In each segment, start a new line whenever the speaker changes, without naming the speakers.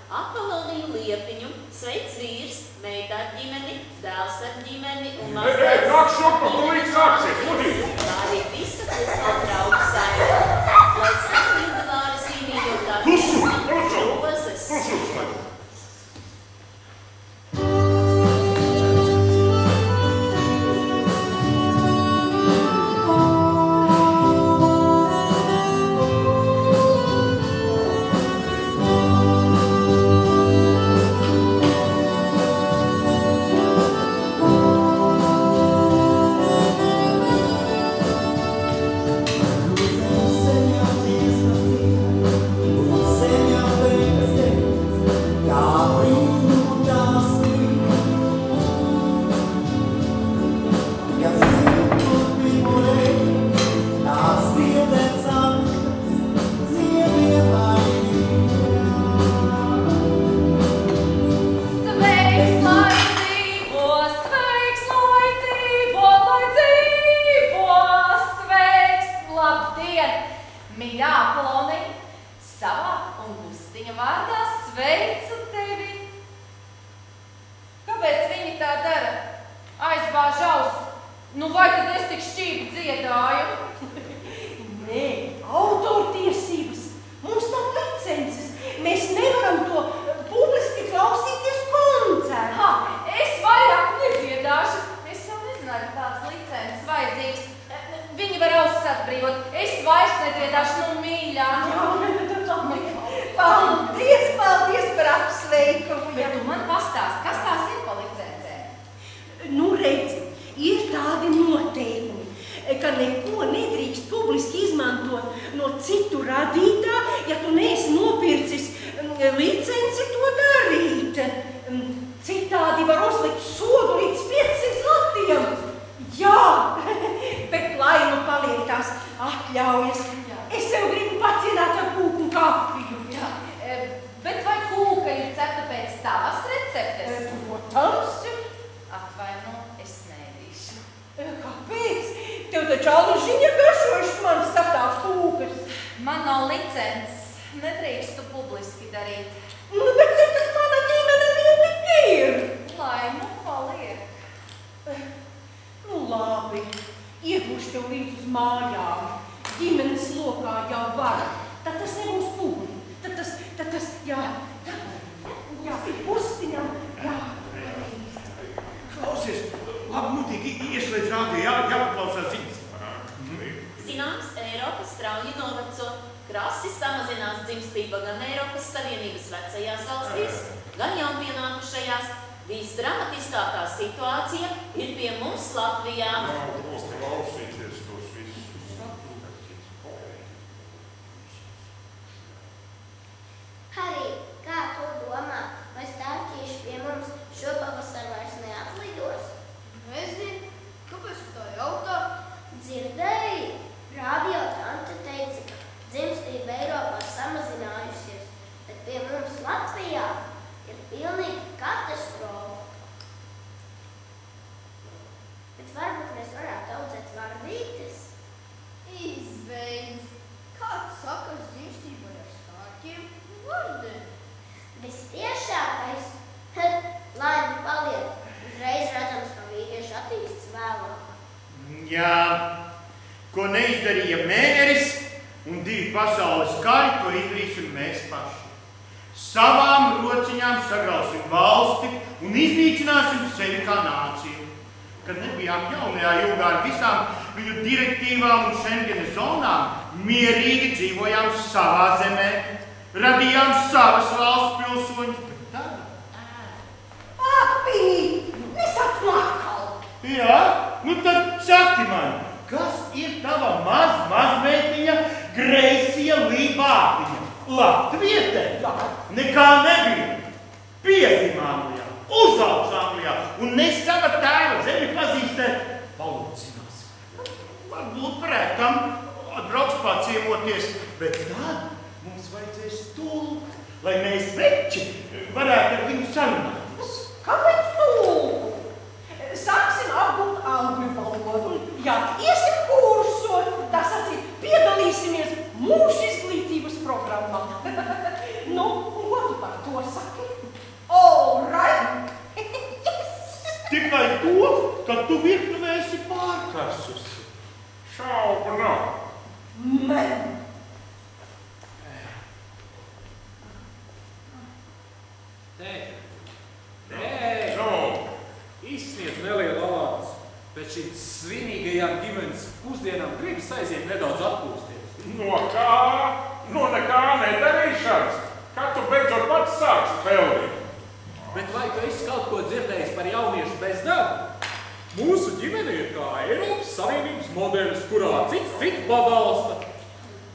Apoloniju Liepiņu, sveic vīrs, meita ar ģimeni, dēls ar ģimeni un mazdēls.
Nāk šopa, tūlīt sāksies, lūdīgi!
Tā arī visa klusā draugu saimē. Lai skan Vildevāras iemīļotā Rozes.
Piedalīsimies mūža izglītības programmā. Nu, un ko tu par to saki? All right!
Tikai to, ka tu virtuvē esi pārkarsusi.
Šaubu nav.
Man!
Tēt, izsniedz nelielu ādas. Pēc šīm svinīgajām ģimenes pusdienām gribas aiziet nedaudz atpūsties.
No kā? No nekā nedarīšanas. Kā tu beidzot pats sāks pelnīt?
Bet vai tu esi kaut ko dzirdējis par jauniešu bezdarbu? Mūsu ģimene ir kā Eiropas Savienības modelis, kurā cits citu pabalsta.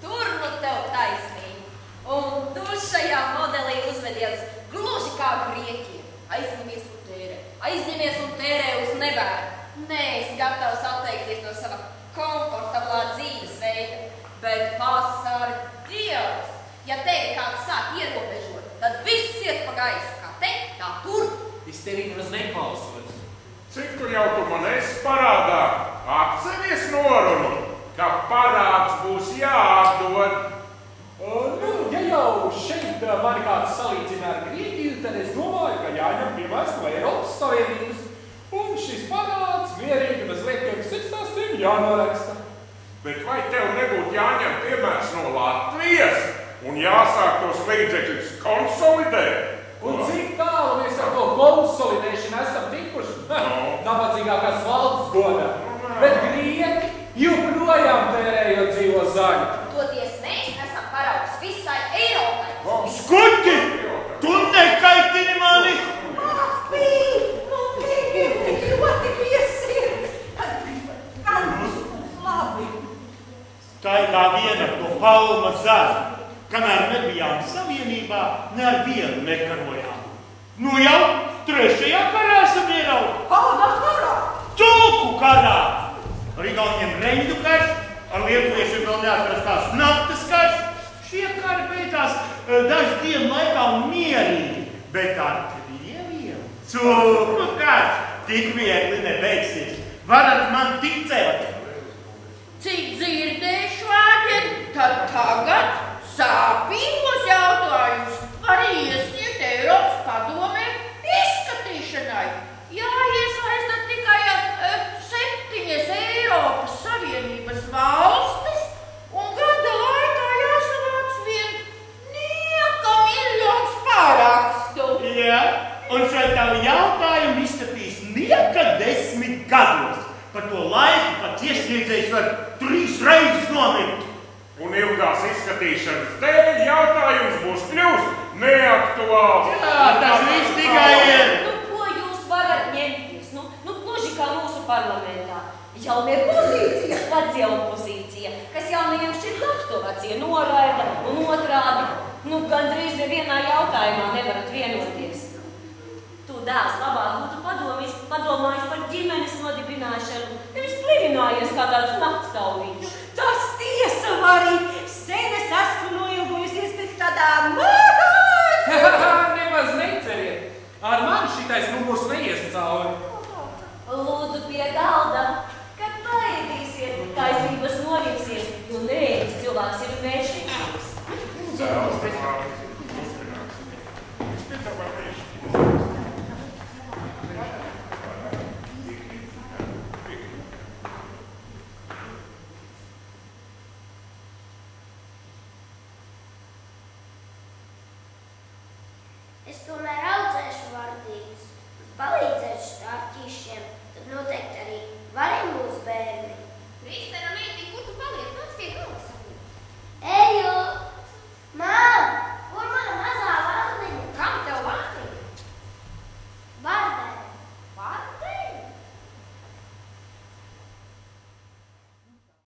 Tur nu tev taisnība. Un tu šajā modelī uzvedies gluži kā grieķiem. Aizņemies un tērē uz nevēru. Neesi gatavs atteikties no sava komfortablā dzīvesveida, bet pasargi Dievs, ja tevi kāds sāk ierobežot, tad viss iet pa gaisu, kā te, tā tur.
Es tevi nemaz neklausos.
Cik tu jau tu man esi parādā? Atceries norunu, ka parāds būs jāatdod.
Ja jau šeit mani kāds salīdzina ar Grieķiju, tad es domāju, ka jāņem piemērs no Eiropas Savienības. Un šis parāds mierīgi bez liekiem sikstāstiem jānoraksta.
Bet vai tev nebūtu jāņem piemērs no Latvijas un jāsāk tos līdzekļus konsolidēt?
Un cik tālu mēs ar to konsolidēšanu esam tikuši? Nabadzīgākās valsts godā. Bet Grieķi joprojām tērējot dzīvo zaļu.
Toties mēs esam paraugs visai Eiropai.
Skuķi! Tu nekaitini mani!
Tik ļoti piesirds! Gan būs labi!
Tā ir kā viena to palma zara. Kamēr nebijām savienībā, ne ar vienu nekarojām. Nu jau trešajā karā esam ieraugi.
Kādā karā?
Tulku karā! Ar Igauniem reņģu karš, ar lietuviešiem vēl neatrastās naftas karš. Šie kari beidzās dažu dienu laikā un mierīgi, bet ar Krieviem tulku karš tik viegli nebeigsies. Varat man ticēt?
Cik dzirdējuši vārdiet, tad tagad sāpīgos jautājumus var iesniegt Eiropas padomē izskatīšanai. Jāiesaista tikai 7 Eiropas Savienības valstis un gada laikā jāsavāc vien nieka miljons parakstu.
Jā, un šo tavu jautājumu izskatīs nieka 10 gados. Par to laiku pat iesniedzējs var 3 reizes nomirt.
Un ilgās izskatīšanas dēļ jautājums būs kļūst neaktuāls.
Jā, tas viss tikai ir.
Nu, ko jūs varat ņemties? Nu, gluži kā mūsu parlamentā. Jaunie pozīcija, vecie opozīcija, kas jaunajiem šķiet labs, to vecie noraida un otrādi. Nu, gandrīz nevienā jautājumā nevarat vienoties. Tu, dēls, labāk būtu padomājis par ģimenes nodibināšanu, nevis plivinājies kā tāds naktstauvīņš.
Tas tiesa arī sen es esmu noilgojusies pēc tādām mārās.
Nemaz neceriet. Ar mani šitais numurs neies cauri.
Lūdzu pie galda, kad paēdīsiet, taisnības norimsies, jo neēdis cilvēks ir vēršīgs.
Es tomēr audzēšu vardītes. Palīdzi